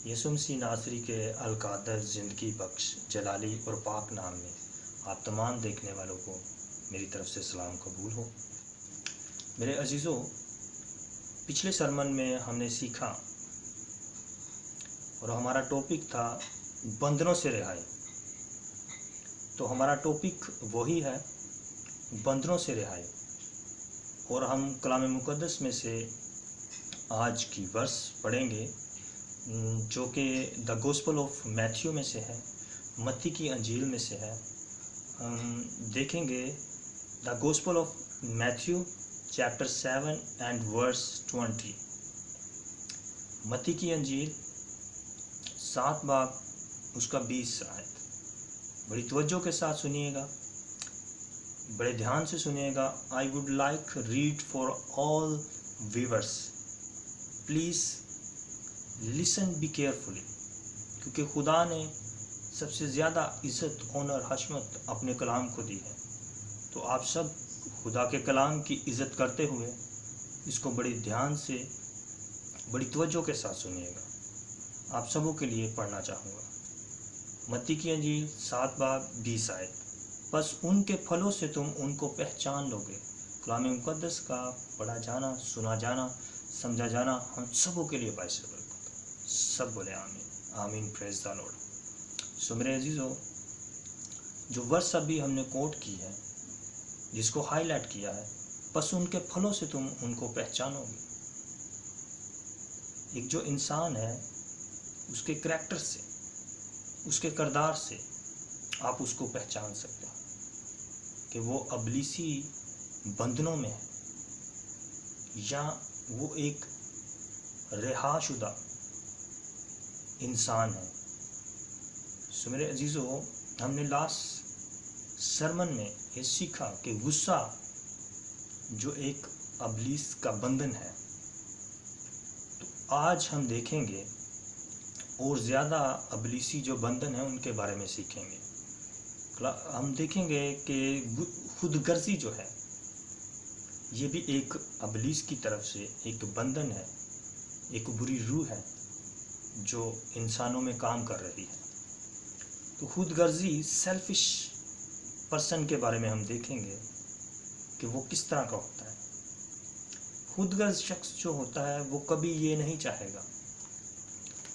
یسوع مسیح ناصری کے القادر زندگی بخش جلالی اور پاک نام میں آپ تمام دیکھنے والوں کو میری طرف سے سلام قبول ہو۔ میرے عزیزوں، پچھلے سرمن میں ہم نے سیکھا اور ہمارا ٹاپک تھا بندھنوں سے رہائی۔ تو ہمارا ٹاپک وہی ہے، بندھنوں سے رہائی، اور ہم کلام مقدس میں سے آج کی ورس پڑھیں گے جو کہ دا گوسپل آف میتھیو میں سے ہے، متی کی انجیل میں سے ہے۔ ہم دیکھیں گے the gospel of Matthew chapter 7 and verse 20۔ متی کی انجیل 7 باب اس کا 20 آیت۔ بڑی توجہ کے ساتھ سنیے گا، بڑے دھیان سے سنیے گا۔ I would like read for all viewers. Please listen be carefully، کیونکہ خدا نے سب سے زیادہ عزت، آنر، حشمت اپنے کلام کو دی ہے۔ تو آپ سب خدا کے کلام کی عزت کرتے ہوئے اس کو بڑی دھیان سے، بڑی توجہ کے ساتھ سنیے گا۔ آپ سبوں کے لیے پڑھنا چاہوں گا۔ متی کی انجیل 7 باب 20 آیت۔ بس ان کے پھلوں سے تم ان کو پہچان لو گے۔ کلام مقدس کا پڑھا جانا، سنا جانا، سمجھا جانا ہم سبوں کے لیے باعث برکت۔ سب بولے آمین، آمین، پریز دا لارڈ۔ سو میرے عزیزو، جو ورس ابھی ہم نے کوٹ کی ہے، جس کو ہائی لائٹ کیا ہے، بس ان کے پھلوں سے تم ان کو پہچانو گے۔ ایک جو انسان ہے، اس کے کریکٹر سے، اس کے کردار سے آپ اس کو پہچان سکتے ہیں کہ وہ ابلیسی بندھنوں میں ہے یا وہ ایک رہا شدہ انسان ہے۔ سو میرے عزیزو، ہم نے لاسٹ سرمن میں یہ سیکھا کہ غصہ جو ایک ابلیس کا بندھن ہے، تو آج ہم دیکھیں گے اور زیادہ ابلیسی جو بندھن ہیں ان کے بارے میں سیکھیں گے۔ ہم دیکھیں گے کہ خود غرضی جو ہے، یہ بھی ایک ابلیس کی طرف سے ایک بندھن ہے، ایک بری روح ہے جو انسانوں میں کام کر رہی ہے۔ تو خود غرضی، سیلفش پرسن کے بارے میں ہم دیکھیں گے کہ وہ کس طرح کا ہوتا ہے۔ خود غرض شخص جو ہوتا ہے وہ کبھی یہ نہیں چاہے گا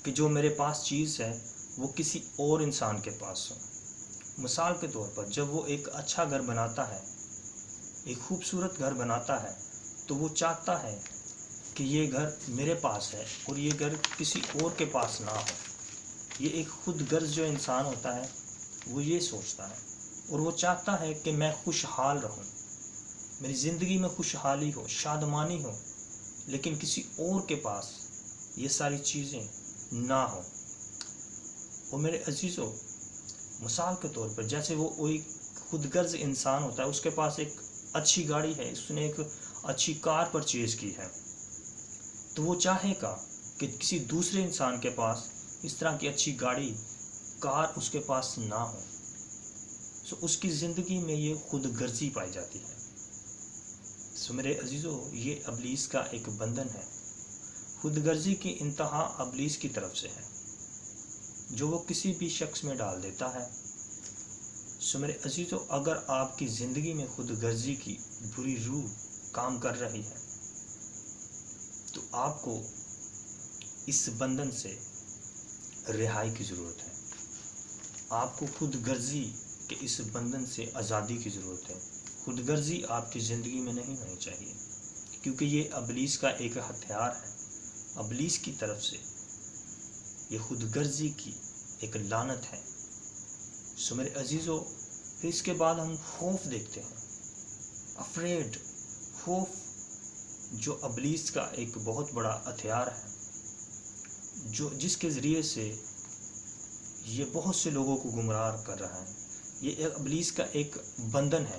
کہ جو میرے پاس چیز ہے وہ کسی اور انسان کے پاس ہو۔ مثال کے طور پر جب وہ ایک اچھا گھر بناتا ہے، ایک خوبصورت گھر بناتا ہے، تو وہ چاہتا ہے کہ یہ گھر میرے پاس ہے اور یہ گھر کسی اور کے پاس نہ ہو۔ یہ ایک خود غرض جو انسان ہوتا ہے وہ یہ سوچتا ہے، اور وہ چاہتا ہے کہ میں خوشحال رہوں، میری زندگی میں خوشحالی ہو، شادمانی ہو، لیکن کسی اور کے پاس یہ ساری چیزیں نہ ہوں۔ اور میرے عزیزو، مثال کے طور پر جیسے وہ ایک خود غرض انسان ہوتا ہے، اس کے پاس ایک اچھی گاڑی ہے، اس نے ایک اچھی کار پرچیز کی ہے، تو وہ چاہے گا کہ کسی دوسرے انسان کے پاس اس طرح کی اچھی گاڑی، کار اس کے پاس نہ ہو۔ سو اس کی زندگی میں یہ خود غرضی پائی جاتی ہے۔ سو میرے عزیزو، یہ ابلیس کا ایک بندھن ہے۔ خود غرضی کی انتہا ابلیس کی طرف سے ہے جو وہ کسی بھی شخص میں ڈال دیتا ہے۔ سو میرے عزیزو، اگر آپ کی زندگی میں خود غرضی کی بری روح کام کر رہی ہے تو آپ کو اس بندھن سے رہائی کی ضرورت ہے۔ آپ کو خود غرضی کے اس بندھن سے آزادی کی ضرورت ہے۔ خود غرضی آپ کی زندگی میں نہیں ہونی چاہیے، کیونکہ یہ ابلیس کا ایک ہتھیار ہے۔ ابلیس کی طرف سے یہ خود غرضی کی ایک لعنت ہے۔ سو میرے عزیزو، پھر اس کے بعد ہم خوف دیکھتے ہیں۔ افریڈ، خوف جو ابلیس کا ایک بہت بڑا ہتھیار ہے، جس کے ذریعے سے یہ بہت سے لوگوں کو گمراہ کر رہا ہے۔ یہ ابلیس کا ایک بندھن ہے۔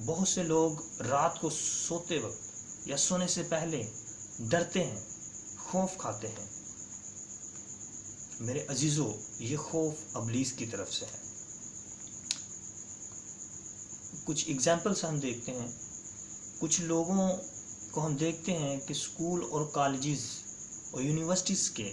بہت سے لوگ رات کو سوتے وقت یا سونے سے پہلے ڈرتے ہیں، خوف کھاتے ہیں۔ میرے عزیزو، یہ خوف ابلیس کی طرف سے ہے۔ کچھ ایگزامپلس ہم دیکھتے ہیں۔ کچھ لوگوں کو ہم دیکھتے ہیں کہ اسکول اور کالجز اور یونیورسٹیز کے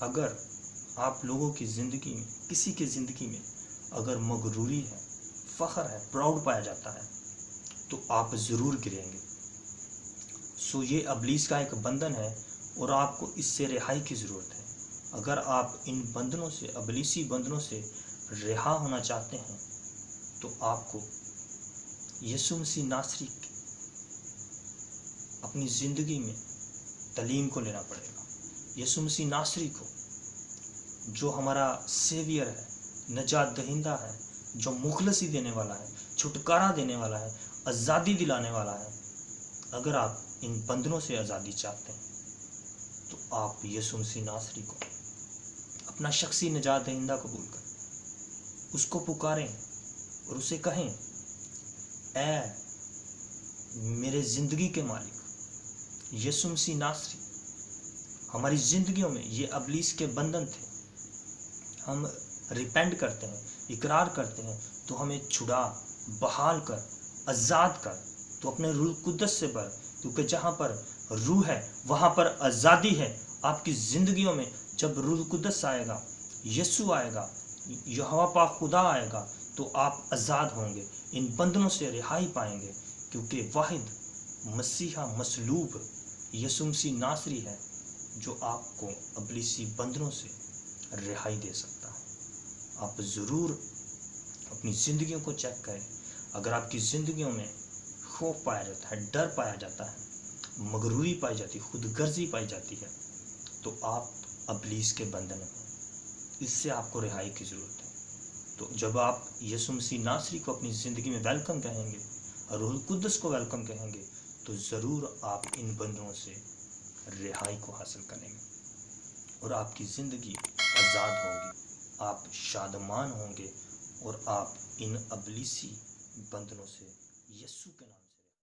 اگر آپ لوگوں کی زندگی میں، کسی کی زندگی میں اگر مغروری ہے، فخر ہے، پراؤڈ پایا جاتا ہے، تو آپ ضرور گریں گے۔ سو یہ ابلیس کا ایک بندھن ہے اور آپ کو اس سے رہائی کی ضرورت ہے۔ اگر آپ ان بندھنوں سے، ابلیسی بندھنوں سے رہا ہونا چاہتے ہیں تو آپ کو یسوع مسیح ناصری کی اپنی زندگی میں تعلیم کو لینا پڑے گا۔ یسوع مسیح ناصری کو، جو ہمارا سیویئر ہے، نجات دہندہ ہے، جو مخلصی دینے والا ہے، چھٹکارا دینے والا ہے، آزادی دلانے والا ہے، اگر آپ ان بندھنوں سے آزادی چاہتے ہیں تو آپ یسوع مسیح ناصری کو اپنا شخصی نجات دہندہ قبول کریں، اس کو پکاریں اور اسے کہیں، اے میرے زندگی کے مالک یسوع مسیح ناصری، ہماری زندگیوں میں یہ ابلیس کے بندھن تھے، ہم ریپینٹ کرتے ہیں، اقرار کرتے ہیں تو ہمیں چھڑا، بحال کر، آزاد کر، تو اپنے روح القدس سے بھر، کیونکہ جہاں پر روح ہے وہاں پر آزادی ہے۔ آپ کی زندگیوں میں جب روح القدس آئے گا، یسوع آئے گا، یہوہ پاک خدا آئے گا، تو آپ آزاد ہوں گے، ان بندھنوں سے رہائی پائیں گے، کیونکہ واحد مسیحا مصلوب یسوع مسیح ناصری ہے جو آپ کو ابلیسی بندھنوں سے رہائی دے سکتا ہے۔ آپ ضرور اپنی زندگیوں کو چیک کریں۔ اگر آپ کی زندگیوں میں خوف پایا جاتا ہے، ڈر پایا جاتا ہے، مغروری پائی جاتی ہے، خود غرضی پائی جاتی ہے، تو آپ ابلیس کے بندھن میں ہیں۔ اس سے آپ کو رہائی کی ضرورت ہے۔ تو جب آپ یسوع مسیح ناصری کو اپنی زندگی میں ویلکم کہیں گے اور روح القدس کو ویلکم کہیں گے تو ضرور آپ ان بندھنوں سے رہائی کو حاصل کریں گے اور آپ کی زندگی آزاد ہوگی، آپ شادمان ہوں گے اور آپ ان ابلیسی بندھنوں سے یسوع کے نام